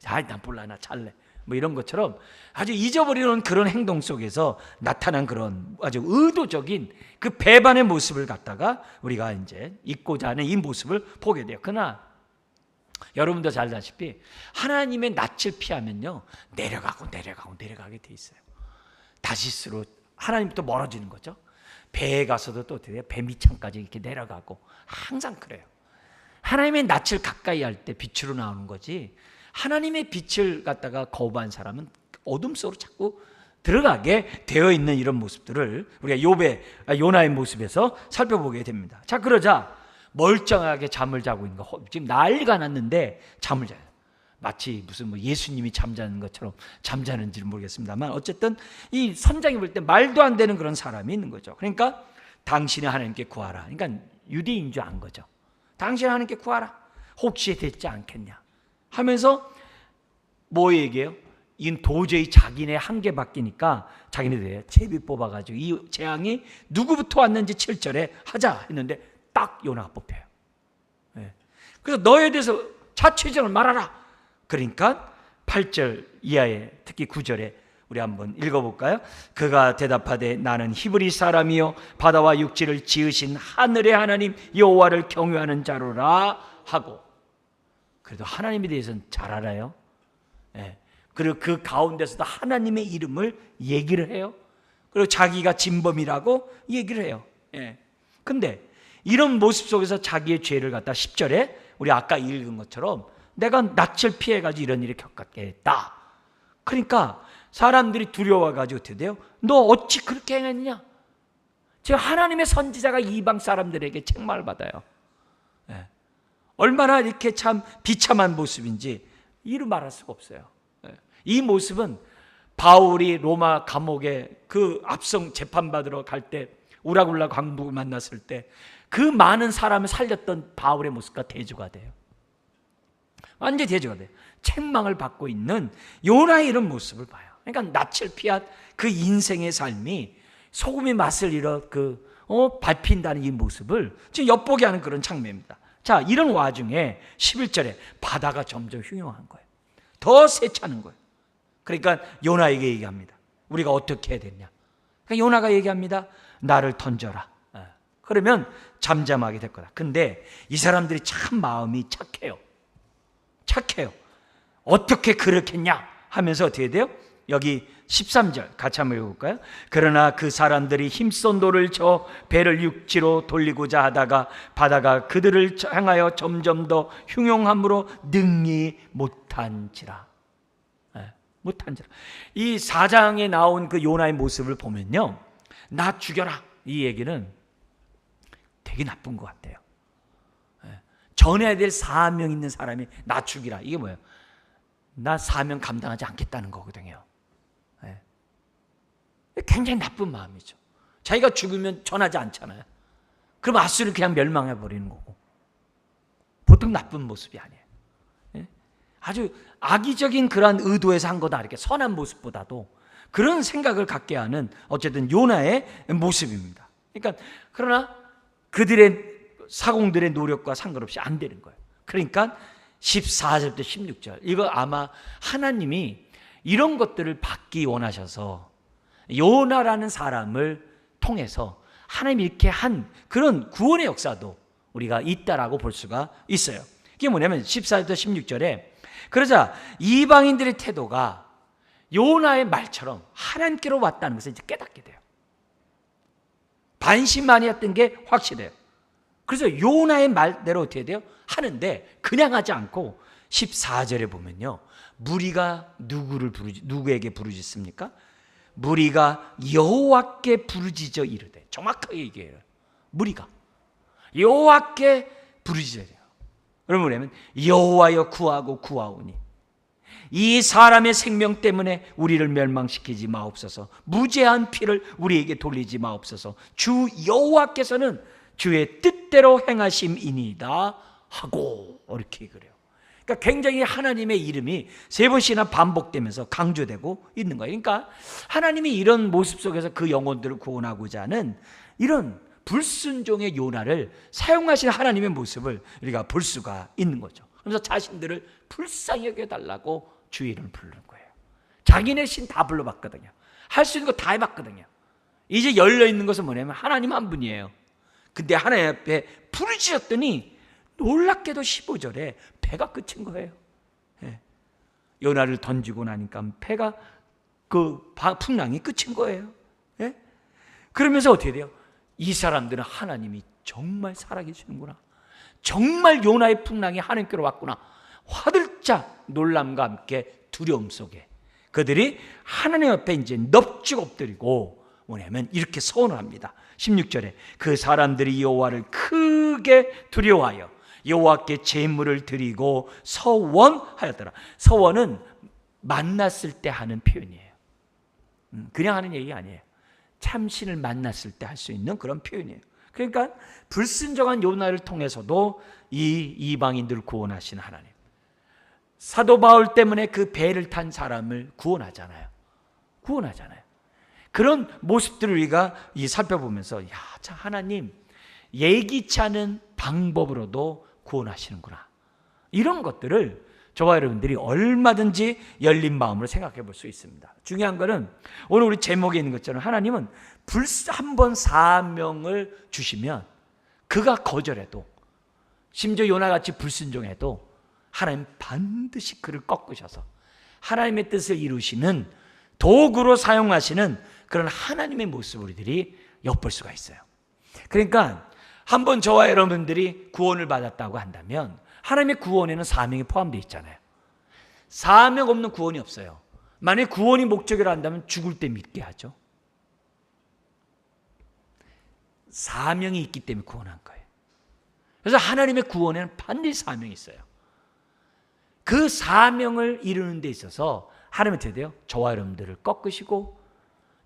Speaker 1: 난 몰라, 나 잘래, 뭐 이런 것처럼 아주 잊어버리는 그런 행동 속에서 나타난 그런 아주 의도적인 그 배반의 모습을 갖다가 우리가 이제 잊고자 하는 이 모습을 보게 돼요. 그러나 여러분도 잘 아시다시피 하나님의 낯을 피하면요, 내려가게 돼 있어요. 다시스로 하나님부터 멀어지는 거죠. 배에 가서도 또 어떻게 돼요? 배 밑창까지 이렇게 내려가고 항상 그래요. 하나님의 낯을 가까이 할 때 빛으로 나오는 거지, 하나님의 빛을 갖다가 거부한 사람은 어둠 속으로 자꾸 들어가게 되어 있는 이런 모습들을 우리가 요나의 모습에서 살펴보게 됩니다. 자, 그러자 멀쩡하게 잠을 자고 있는 거, 지금 난리가 났는데 잠을 자요. 마치 무슨 예수님이 잠자는 것처럼 잠자는지는 모르겠습니다만, 어쨌든 이 선장이 볼 때 말도 안 되는 그런 사람이 있는 거죠. 그러니까 당신이 하나님께 구하라. 그러니까 유대인 줄 안 거죠. 당신이 하나님께 구하라. 혹시 되지 않겠냐 하면서 뭐 얘기해요? 이건 도저히 자기네 한계 바뀌니까 자기네들 제비 뽑아가지고 이 재앙이 누구부터 왔는지 7절에 하자 했는데 딱 요나가 뽑혀요. 그래서 너에 대해서 자취정을 말하라. 그러니까 8절 이하에, 특히 9절에 우리 한번 읽어볼까요? 그가 대답하되 나는 히브리 사람이요 바다와 육지를 지으신 하늘의 하나님 여호와를 경외하는 자로라 하고, 그래도 하나님에 대해서는 잘 알아요. 그리고 그 가운데서도 하나님의 이름을 얘기를 해요. 그리고 자기가 진범이라고 얘기를 해요. 근데 이런 모습 속에서 자기의 죄를 갖다 10절에 우리 아까 읽은 것처럼 내가 낯을 피해가지고 이런 일을 겪게 했다. 그러니까 사람들이 두려워가지고 어떻게 돼요? 너 어찌 그렇게 행했느냐? 지금 하나님의 선지자가 이방 사람들에게 책망을 받아요. 얼마나 이렇게 참 비참한 모습인지 이루 말할 수가 없어요. 이 모습은 바울이 로마 감옥에 그 압송 재판받으러 갈 때 우라굴라 광부를 만났을 때 그 많은 사람을 살렸던 바울의 모습과 대조가 돼요. 완전히 대조가 돼요. 책망을 받고 있는 요나의 이런 모습을 봐요. 그러니까 낯을 피한 그 인생의 삶이 소금의 맛을 잃어 밟힌다는 이 모습을 지금 엿보게 하는 그런 장면입니다. 자, 이런 와중에 11절에 바다가 점점 흉흉한 거예요. 더 세차는 거예요. 그러니까 요나에게 얘기합니다. 우리가 어떻게 해야 되냐? 그러니까 요나가 얘기합니다. 나를 던져라. 그러면 잠잠하게 될 거다. 근데 이 사람들이 참 마음이 착해요. 어떻게 그렇겠냐 하면서 어떻게 돼요? 여기 13절 같이 한번 읽어볼까요? 그러나 그 사람들이 힘쓴 돌을 쳐 배를 육지로 돌리고자 하다가 바다가 그들을 향하여 점점 더 흉흉함으로 능히 못한지라. 이 4장에 나온 그 요나의 모습을 보면요, 나 죽여라, 이 얘기는 되게 나쁜 것 같아요. 전해야 될 사명 있는 사람이 나 죽이라, 이게 뭐예요? 나 사명 감당하지 않겠다는 거거든요. 굉장히 나쁜 마음이죠. 자기가 죽으면 전하지 않잖아요. 그럼 아수르는 그냥 멸망해 버리는 거고, 보통 나쁜 모습이 아니에요. 아주 악의적인 그러한 의도에서 한 거다, 이렇게 선한 모습보다도 그런 생각을 갖게 하는 어쨌든 요나의 모습입니다. 그러니까 그러나 그들의 사공들의 노력과 상관없이 안 되는 거예요. 그러니까 14절부터 16절, 이거 아마 하나님이 이런 것들을 받기 원하셔서 요나라는 사람을 통해서 하나님이 이렇게 한 그런 구원의 역사도 우리가 있다라고 볼 수가 있어요. 이게 뭐냐면 14절부터 16절에 그러자 이방인들의 태도가 요나의 말처럼 하나님께로 왔다는 것을 이제 깨닫게 돼요. 반신반의했던 게 확실해요. 그래서 요나의 말대로 어떻게 돼요? 하는데 그냥 하지 않고 14절에 보면요, 무리가 누구에게 부르짖습니까? 무리가 여호와께 부르짖어 이르되, 정확하게 얘기해요. 무리가 여호와께 부르짖어요. 여러분, 뭐냐면 여호와여 구하고 구하오니 이 사람의 생명 때문에 우리를 멸망시키지 마옵소서. 무죄한 피를 우리에게 돌리지 마옵소서. 주 여호와께서는 주의 뜻대로 행하심이니이다 하고, 이렇게 그래요. 그러니까 굉장히 하나님의 이름이 세 번씩이나 반복되면서 강조되고 있는 거예요. 그러니까 하나님이 이런 모습 속에서 그 영혼들을 구원하고자 하는 이런 불순종의 요나를 사용하신 하나님의 모습을 우리가 볼 수가 있는 거죠. 그래서 자신들을 불쌍히 여겨달라고 주 이름을 부르는 거예요. 자기네 신 다 불러봤거든요. 할 수 있는 거 다 해봤거든요. 이제 열려있는 것은 뭐냐면 하나님 한 분이에요. 근데 하나님 앞에 부르짖었더니 놀랍게도 15절에 배가 그친 거예요. 요나를 던지고 나니까 배가 그 풍랑이 그친 거예요. 그러면서 어떻게 돼요? 이 사람들은 하나님이 정말 살아계시는구나, 정말 요나의 풍랑이 하나님께로 왔구나, 화들짝 놀람과 함께 두려움 속에 그들이 하나님 앞에 이제 넙죽 엎드리고 뭐냐면 이렇게 서원을 합니다. 16절에 그 사람들이 여호와를 크게 두려워하여 여호와께 제물을 드리고 서원하였더라. 서원은 만났을 때 하는 표현이에요. 그냥 하는 얘기 아니에요. 참신을 만났을 때 할 수 있는 그런 표현이에요. 그러니까 불순종한 요나를 통해서도 이 이방인들을 구원하신 하나님, 사도 바울 때문에 그 배를 탄 사람을 구원하잖아요. 그런 모습들을 우리가 살펴보면서 참 하나님 예기치 않은 방법으로도 구원하시는구나, 이런 것들을 저와 여러분들이 얼마든지 열린 마음으로 생각해 볼 수 있습니다. 중요한 것은 오늘 우리 제목에 있는 것처럼 하나님은 한 번 사명을 주시면 그가 거절해도, 심지어 요나같이 불순종해도 하나님 반드시 그를 꺾으셔서 하나님의 뜻을 이루시는 도구로 사용하시는 그런 하나님의 모습을 우리들이 엿볼 수가 있어요. 그러니까 한번 저와 여러분들이 구원을 받았다고 한다면 하나님의 구원에는 사명이 포함되어 있잖아요. 사명 없는 구원이 없어요. 만약에 구원이 목적이라 한다면 죽을 때 믿게 하죠. 사명이 있기 때문에 구원한 거예요. 그래서 하나님의 구원에는 반드시 사명이 있어요. 그 사명을 이루는 데 있어서 하나님은 어떻게 돼요? 저와 여러분들을 꺾으시고,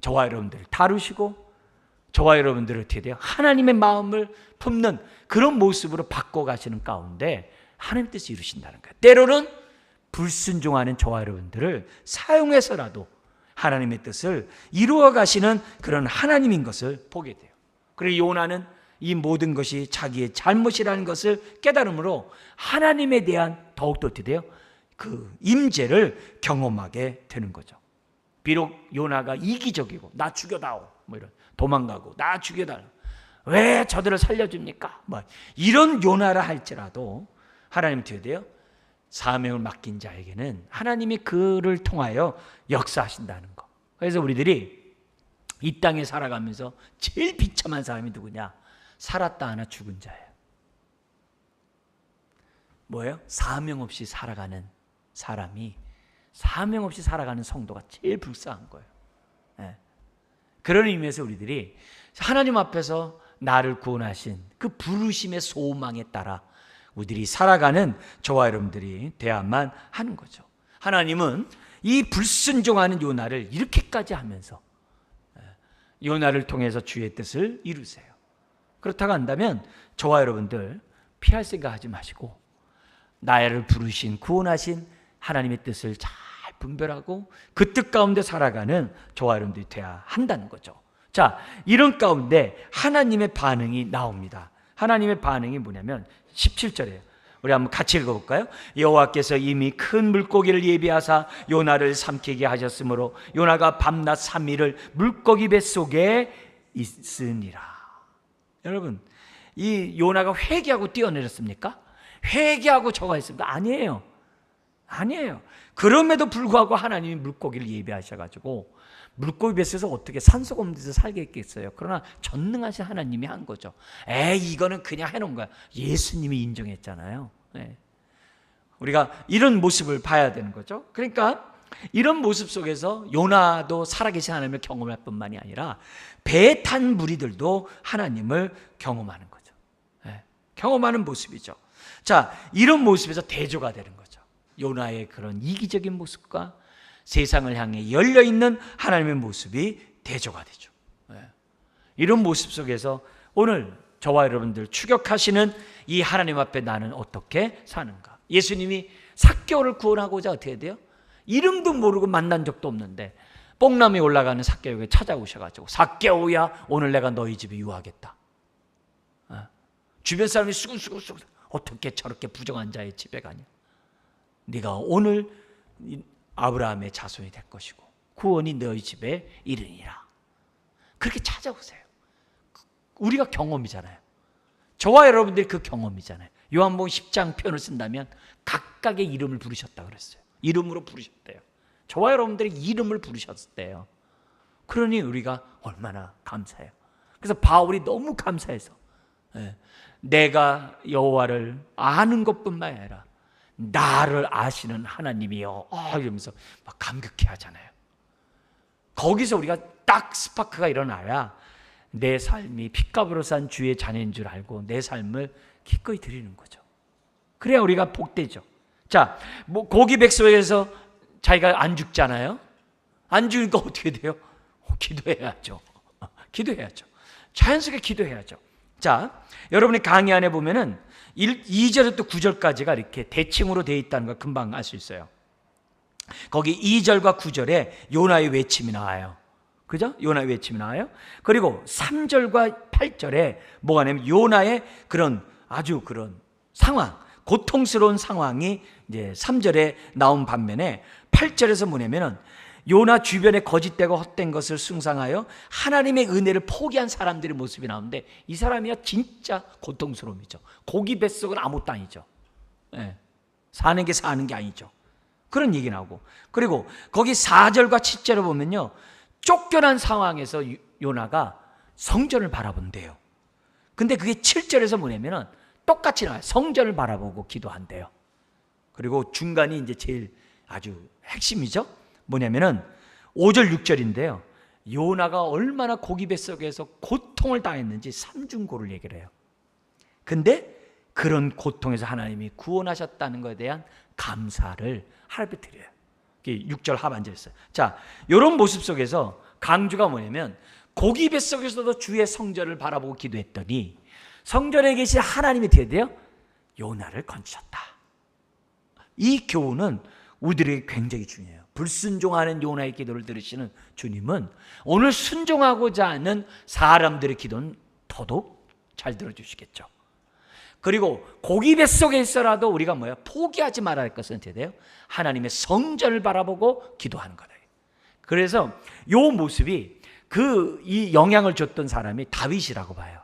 Speaker 1: 저와 여러분들을 다루시고, 저와 여러분들을 어떻게 돼요? 하나님의 마음을 품는 그런 모습으로 바꿔가시는 가운데 하나님 뜻을 이루신다는 거예요. 때로는 불순종하는 저와 여러분들을 사용해서라도 하나님의 뜻을 이루어 가시는 그런 하나님인 것을 보게 돼요. 그리고 요나는 이 모든 것이 자기의 잘못이라는 것을 깨달음으로 하나님에 대한 더욱더 어떻게 돼요? 그 임재를 경험하게 되는 거죠. 비록 요나가 이기적이고 나 죽여다오 뭐 이런, 도망가고 나 죽여달라, 왜 저들을 살려줍니까? 뭐 이런 요나라 할지라도 하나님 어떻게 돼요? 사명을 맡긴 자에게는 하나님이 그를 통하여 역사하신다는 거. 그래서 우리들이 이 땅에 살아가면서 제일 비참한 사람이 누구냐? 살았다 하나 죽은 자예요. 뭐예요? 사명 없이 살아가는 사람이, 사명 없이 살아가는 성도가 제일 불쌍한 거예요. 그런 의미에서 우리들이 하나님 앞에서 나를 구원하신 그 부르심의 소망에 따라 우리들이 살아가는 저와 여러분들이 돼야만 하는 거죠. 하나님은 이 불순종하는 요나를 이렇게까지 하면서 요나를 통해서 주의 뜻을 이루세요. 그렇다고 한다면 저와 여러분들 피할 생각하지 마시고 나를 부르신 구원하신 하나님의 뜻을 잘 분별하고 그 뜻 가운데 살아가는 저와 여러분들이 돼야 한다는 거죠. 자, 이런 가운데 하나님의 반응이 나옵니다. 하나님의 반응이 뭐냐면 17절이에요. 우리 한번 같이 읽어볼까요? 여호와께서 이미 큰 물고기를 예비하사 요나를 삼키게 하셨으므로 요나가 밤낮 3일을 물고기 뱃속에 있으니라. 여러분, 이 요나가 회개하고 뛰어내렸습니까? 회개하고 저거 했습니까? 아니에요. 그럼에도 불구하고 하나님이 물고기를 예비하셔가지고 물고기 뱃속에서 어떻게 산소가 없는 데서 살게 했겠어요. 그러나 전능하신 하나님이 한 거죠. 이거는 그냥 해놓은 거야. 예수님이 인정했잖아요. 우리가 이런 모습을 봐야 되는 거죠. 그러니까 이런 모습 속에서 요나도 살아계신 하나님을 경험할 뿐만이 아니라 배 탄 무리들도 하나님을 경험하는 거죠. 경험하는 모습이죠. 자, 이런 모습에서 대조가 되는 거죠. 요나의 그런 이기적인 모습과 세상을 향해 열려있는 하나님의 모습이 대조가 되죠. 이런 모습 속에서 오늘 저와 여러분들 추격하시는 이 하나님 앞에 나는 어떻게 사는가? 예수님이 삭개오를 구원하고자 어떻게 돼요? 이름도 모르고 만난 적도 없는데 뽕나무에 올라가는 삭개오에게 찾아오셔가지고 삭개오야, 오늘 내가 너희 집에 유하겠다. 주변 사람이 수근수근 어떻게 저렇게 부정한 자의 집에 가냐? 네가 오늘 아브라함의 자손이 될 것이고 구원이 너희 집에 이르니라. 그렇게 찾아오세요. 우리가 경험이잖아요. 저와 여러분들이 그 경험이잖아요. 요한복음 10장 표현을 쓴다면 각각의 이름을 부르셨다 그랬어요. 이름으로 부르셨대요. 저와 여러분들이 이름을 부르셨대요. 그러니 우리가 얼마나 감사해요. 그래서 바울이 너무 감사해서 내가 여호와를 아는 것뿐만 아니라 나를 아시는 하나님이요 이러면서 막 감격해 하잖아요. 거기서 우리가 딱 스파크가 일어나야 내 삶이 핏값으로 산 주의 자녀인 줄 알고 내 삶을 기꺼이 드리는 거죠. 그래야 우리가 복되죠. 자, 뭐 고기 백숙에서 자기가 안 죽잖아요. 안 죽으니까 어떻게 돼요? 기도해야죠. 기도해야죠. 자연스럽게 기도해야죠. 자, 여러분이 강의 안에 보면은 2절부터 9절까지가 이렇게 대칭으로 되어 있다는 걸 금방 알 수 있어요. 거기 2절과 9절에 요나의 외침이 나와요. 그죠? 요나의 외침이 나와요. 그리고 3절과 8절에 뭐가 냐면 요나의 그런 아주 그런 상황, 고통스러운 상황이 이제 3절에 나온 반면에 8절에서 뭐냐면은 요나 주변에 거짓되고 헛된 것을 숭상하여 하나님의 은혜를 포기한 사람들의 모습이 나오는데 이 사람이야 진짜 고통스러움이죠. 고기 뱃속은 아무것도 아니죠. 사는 게 아니죠. 그런 얘기 나오고, 그리고 거기 4절과 7절을 보면요, 쫓겨난 상황에서 요나가 성전을 바라본대요. 근데 그게 7절에서 뭐냐면은 똑같이 나와요. 성전을 바라보고 기도한대요. 그리고 중간이 이제 제일 아주 핵심이죠. 뭐냐면은 5절 6절인데요. 요나가 얼마나 고기 뱃속에서 고통을 당했는지 삼중고를 얘기를 해요. 근데 그런 고통에서 하나님이 구원하셨다는 것에 대한 감사를 하나님께 드려요. 6절 하반절에서. 자, 이런 모습 속에서 강조가 뭐냐면 고기 뱃속에서도 주의 성전을 바라보고 기도했더니 성전에 계신 하나님이 어떻게 돼요? 요나를 건지셨다. 이 교훈은 우리들에게 굉장히 중요해요. 불순종하는 요나의 기도를 들으시는 주님은 오늘 순종하고자 하는 사람들의 기도는 더더욱 잘 들어주시겠죠. 그리고 고기 뱃속에 있어라도 우리가 뭐야? 포기하지 말아야 할 것은 어떻게 돼요? 하나님의 성전을 바라보고 기도하는 거다. 그래서 요 모습이 이 영향을 줬던 사람이 다윗이라고 봐요.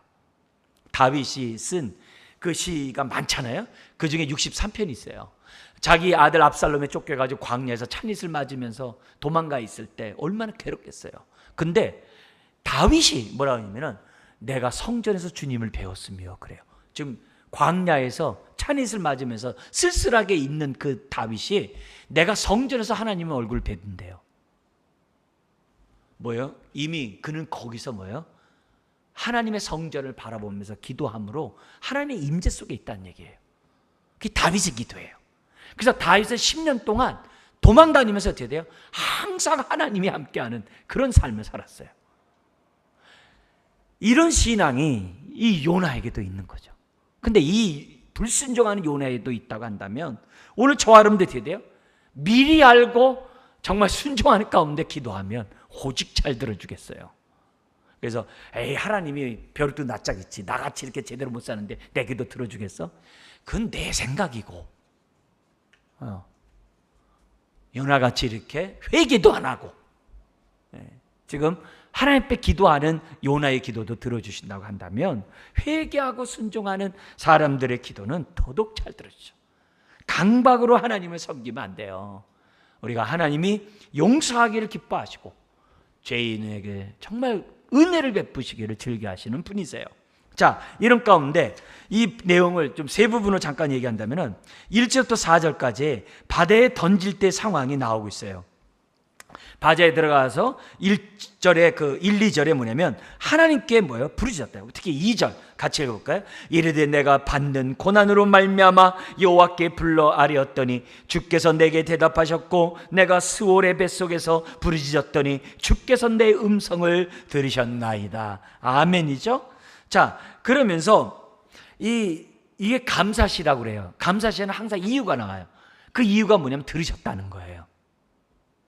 Speaker 1: 다윗이 쓴 그 시가 많잖아요. 그 중에 63편이 있어요. 자기 아들 압살롬에 쫓겨가지고 광야에서 찬잇을 맞으면서 도망가 있을 때 얼마나 괴롭겠어요. 근데 다윗이 뭐라고 하냐면은 내가 성전에서 주님을 배웠으며 그래요. 지금 광야에서 찬잇을 맞으면서 쓸쓸하게 있는 그 다윗이 내가 성전에서 하나님의 얼굴을 뵙는데요. 뭐예요? 이미 그는 거기서 뭐예요? 하나님의 성전을 바라보면서 기도함으로 하나님의 임재 속에 있다는 얘기예요. 그게 다윗의 기도예요. 그래서 다윗은 10년 동안 도망다니면서 어떻게 돼요? 항상 하나님이 함께하는 그런 삶을 살았어요. 이런 신앙이 이 요나에게도 있는 거죠. 근데 이 불순종하는 요나에게도 있다고 한다면 오늘 저와 여러분들 어떻게 돼요? 미리 알고 정말 순종하는 가운데 기도하면 오직 잘 들어주겠어요. 그래서 에이, 하나님이 벼룩도 낯짝있지, 나같이 이렇게 제대로 못 사는데 내 기도 들어주겠어? 그건 내 생각이고, 요나같이 이렇게 회개도 안 하고, 지금 하나님 앞에 기도하는 요나의 기도도 들어주신다고 한다면 회개하고 순종하는 사람들의 기도는 더더욱 잘 들어주죠. 강박으로 하나님을 섬기면 안 돼요. 우리가 하나님이 용서하기를 기뻐하시고 죄인에게 정말 은혜를 베푸시기를 즐겨하시는 분이세요. 자, 이런 가운데 이 내용을 좀 세 부분으로 잠깐 얘기한다면 1절부터 4절까지 바다에 던질 때 상황이 나오고 있어요. 바다에 들어가서 1절에 1, 2절에 뭐냐면 하나님께 뭐예요? 부르짖었다고. 특히 2절 같이 읽어볼까요? 이르되 내가 받는 고난으로 말미암아 여호와께 불러 아뢰었더니 주께서 내게 대답하셨고 내가 스올의 뱃속에서 부르짖었더니 주께서 내 음성을 들으셨나이다. 아멘이죠? 자, 그러면서 이게 감사시라고 그래요. 감사시는 항상 이유가 나와요. 그 이유가 뭐냐면 들으셨다는 거예요.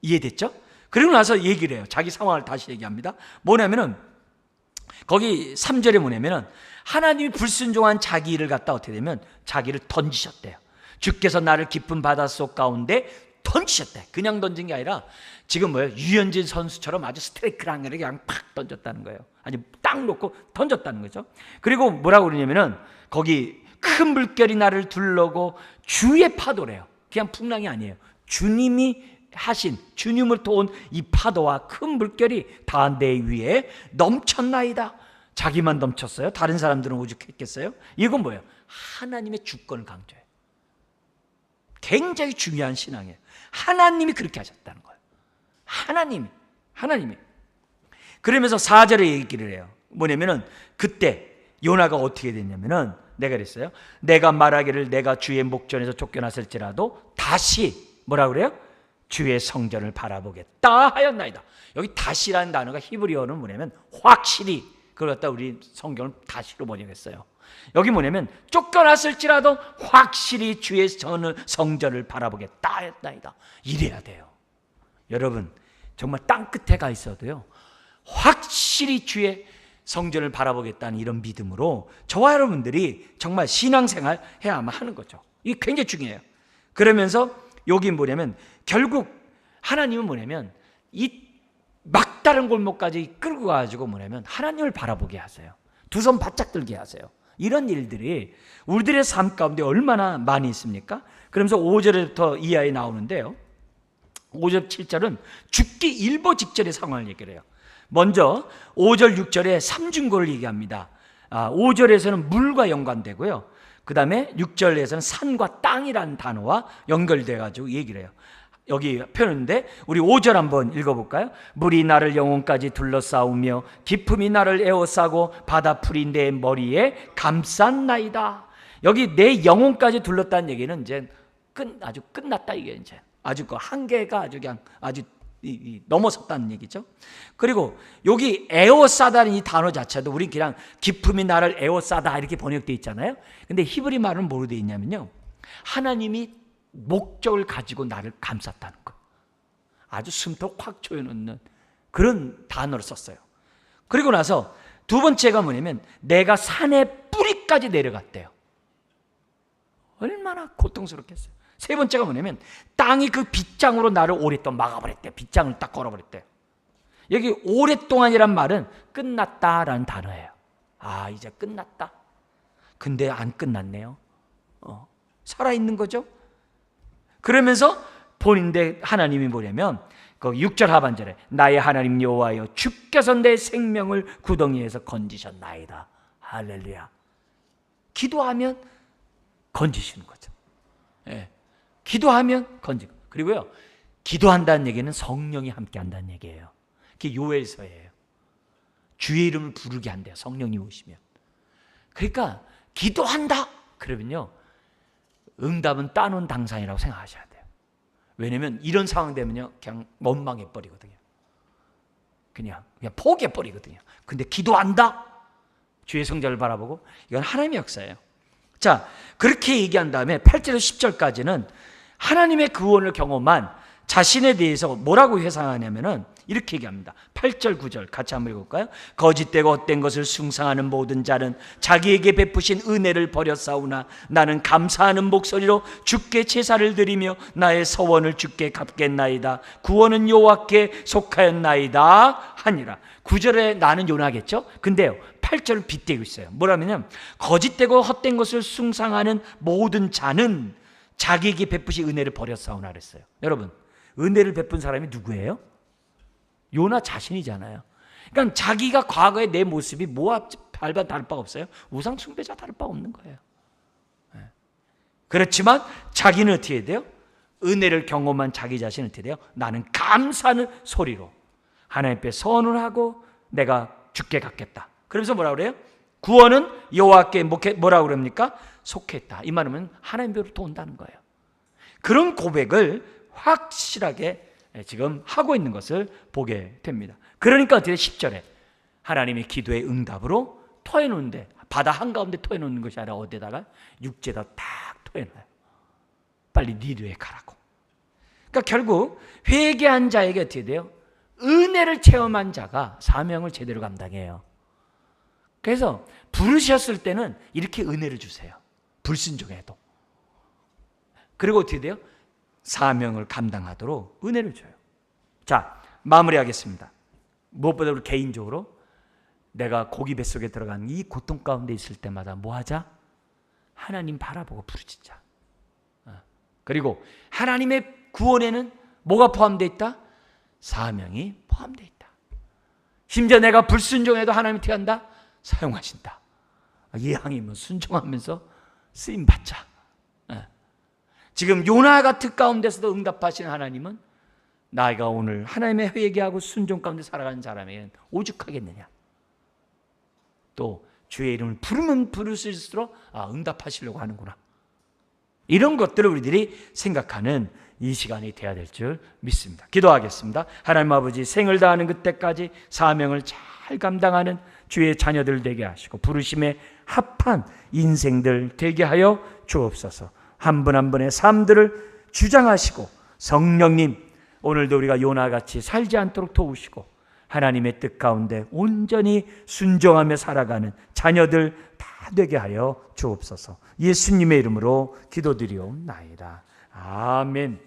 Speaker 1: 이해됐죠? 그리고 나서 얘기를 해요. 자기 상황을 다시 얘기합니다. 뭐냐면은 거기 3절에 뭐냐면은 하나님이 불순종한 자기 일을 갖다 어떻게 되면 자기를 던지셨대요. 주께서 나를 깊은 바닷속 가운데 던지셨대. 그냥 던진 게 아니라 지금 뭐예요? 유현진 선수처럼 아주 스트라이크를 그냥 팍 던졌다는 거예요. 아주 딱 놓고 던졌다는 거죠. 그리고 뭐라고 그러냐면은 거기 큰 물결이 나를 둘러고 주의 파도래요. 그냥 풍랑이 아니에요. 주님이 하신 주님으로부터 온 이 파도와 큰 물결이 다 내 위에 넘쳤나이다. 자기만 넘쳤어요? 다른 사람들은 오죽했겠어요? 이건 뭐예요? 하나님의 주권을 강조해요. 굉장히 중요한 신앙이에요. 하나님이 그렇게 하셨다는 거예요. 하나님이. 그러면서 4절에 얘기를 해요. 뭐냐면은 그때 요나가 어떻게 됐냐면은 내가 그랬어요. 내가 말하기를 내가 주의 목전에서 쫓겨났을지라도 다시 뭐라 그래요? 주의 성전을 바라보겠다 하였나이다. 여기 다시라는 단어가 히브리어는 뭐냐면 확실히, 그걸 갖다 우리 성경을 다시로 번역했어요. 여기 뭐냐면 쫓겨났을지라도 확실히 주의 성전을 바라보겠다 하였나이다. 이래야 돼요. 여러분 정말 땅끝에 가 있어도요 확실히 주의 성전을 바라보겠다는 이런 믿음으로 저와 여러분들이 정말 신앙생활 해야만 하는 거죠. 이게 굉장히 중요해요. 그러면서 여기 뭐냐면 결국 하나님은 뭐냐면 이 막다른 골목까지 끌고 가지고 뭐냐면 하나님을 바라보게 하세요. 두 손 바짝 들게 하세요. 이런 일들이 우리들의 삶 가운데 얼마나 많이 있습니까? 그러면서 5절부터 이하에 나오는데요, 5절 7절은 죽기 일보 직전의 상황을 얘기를 해요. 먼저 5절 6절에 삼중고를 얘기합니다. 5절에서는 물과 연관되고요, 그 다음에 6절에서는 산과 땅이라는 단어와 연결돼 가지고 얘기를 해요. 여기 표현인데 우리 5절 한번 읽어볼까요? 물이 나를 영혼까지 둘러싸우며 깊음이 나를 에워싸고 바다풀이 내 머리에 감쌌나이다. 여기 내 영혼까지 둘렀다는 얘기는 이제 아주 끝났다, 이게 이제 아주 그 한계가 아주 그냥 아주 넘어섰다는 얘기죠. 그리고 여기 에워싸다는 이 단어 자체도 우리 그냥 깊음이 나를 에워싸다 이렇게 번역되어 있잖아요. 근데 히브리 말은 뭐로 되어 있냐면요, 하나님이 목적을 가지고 나를 감쌌다는 거, 아주 숨통 확 조여놓는 그런 단어를 썼어요. 그리고 나서 두 번째가 뭐냐면 내가 산의 뿌리까지 내려갔대요. 얼마나 고통스럽겠어요. 세 번째가 뭐냐면 땅이 그 빗장으로 나를 오랫동안 막아버렸대. 빗장을 딱 걸어버렸대. 여기 오랫동안이란 말은 끝났다라는 단어예요. 이제 끝났다. 근데 안 끝났네요. 살아있는 거죠. 그러면서 본인데 하나님이 뭐냐면 그 6절 하반절에 나의 하나님 여호와여 주께서 내 생명을 구덩이에서 건지셨나이다. 할렐루야. 기도하면 건지시는 거죠. 예. 기도하면 건지고, 그리고요 기도한다는 얘기는 성령이 함께 한다는 얘기예요. 그게 요엘서예요. 주의 이름을 부르게 한대요. 성령님 오시면. 그러니까 기도한다 그러면요, 응답은 따놓은 당상이라고 생각하셔야 돼요. 왜냐면 이런 상황 되면요, 그냥 원망해 버리거든요. 그냥 포기해 버리거든요. 근데 기도한다, 주의 성자를 바라보고, 이건 하나님의 역사예요. 자, 그렇게 얘기한 다음에 8절에서 10절까지는 하나님의 구원을 경험한 자신에 대해서 뭐라고 회상하냐면은 이렇게 얘기합니다. 8절 9절 같이 한번 읽어볼까요? 거짓되고 헛된 것을 숭상하는 모든 자는 자기에게 베푸신 은혜를 버렸사오나 나는 감사하는 목소리로 주께 제사를 드리며 나의 서원을 주께 갚겠나이다. 구원은 여호와께 속하였나이다 하니라. 9절에 나는 요나겠죠? 근데요, 8절을 빗대고 있어요. 뭐라면요, 거짓되고 헛된 것을 숭상하는 모든 자는 자기에게 베푸신 은혜를 버렸사오나 그랬어요. 여러분, 은혜를 베푼 사람이 누구예요? 요나 자신이잖아요. 그러니까 자기가 과거의 내 모습이 뭐와 다를 바가 없어요? 우상 숭배자 다를 바 없는 거예요. 그렇지만 자기는 어떻게 해야 돼요? 은혜를 경험한 자기 자신은 어떻게 돼요? 나는 감사하는 소리로 하나님 앞에 선언을 하고 내가 주께 갖겠다. 그러면서 뭐라고 그래요? 구원은 여호와께 뭐라고 그럽니까? 속했다. 이 말은 하나님으로부터 온다는 거예요. 그런 고백을 확실하게 지금 하고 있는 것을 보게 됩니다. 그러니까 어떻게 10절에 하나님의 기도의 응답으로 토해놓는데, 바다 한가운데 토해놓는 것이 아니라 어디다가? 육지에다 딱 토해놔요. 빨리 니느웨 가라고. 그러니까 결국 회개한 자에게 어떻게 돼요? 은혜를 체험한 자가 사명을 제대로 감당해요. 그래서 부르셨을 때는 이렇게 은혜를 주세요. 불순종해도. 그리고 어떻게 돼요? 사명을 감당하도록 은혜를 줘요. 자, 마무리하겠습니다. 무엇보다 우리 개인적으로 내가 고기 뱃속에 들어간 이 고통 가운데 있을 때마다 뭐 하자? 하나님 바라보고 부르짖자. 그리고 하나님의 구원에는 뭐가 포함되어 있다? 사명이 포함되어 있다. 심지어 내가 불순종해도 하나님이 어떻게 한다? 사용하신다. 이왕이면 순종하면서 쓰임받자. 지금 요나 같은 가운데서도 응답하시는 하나님은 나이가 오늘 하나님의 회개하고 순종 가운데 살아가는 사람에게는 오죽하겠느냐. 또 주의 이름을 부르면 부르실수록 응답하시려고 하는구나. 이런 것들을 우리들이 생각하는 이 시간이 돼야 될 줄 믿습니다. 기도하겠습니다. 하나님 아버지, 생을 다하는 그때까지 사명을 잘 감당하는 주의 자녀들 되게 하시고 부르심에 합한 인생들 되게 하여 주옵소서. 한 분 한 분의 삶들을 주장하시고 성령님, 오늘도 우리가 요나같이 살지 않도록 도우시고 하나님의 뜻 가운데 온전히 순종하며 살아가는 자녀들 다 되게 하여 주옵소서. 예수님의 이름으로 기도드리옵나이다. 아멘.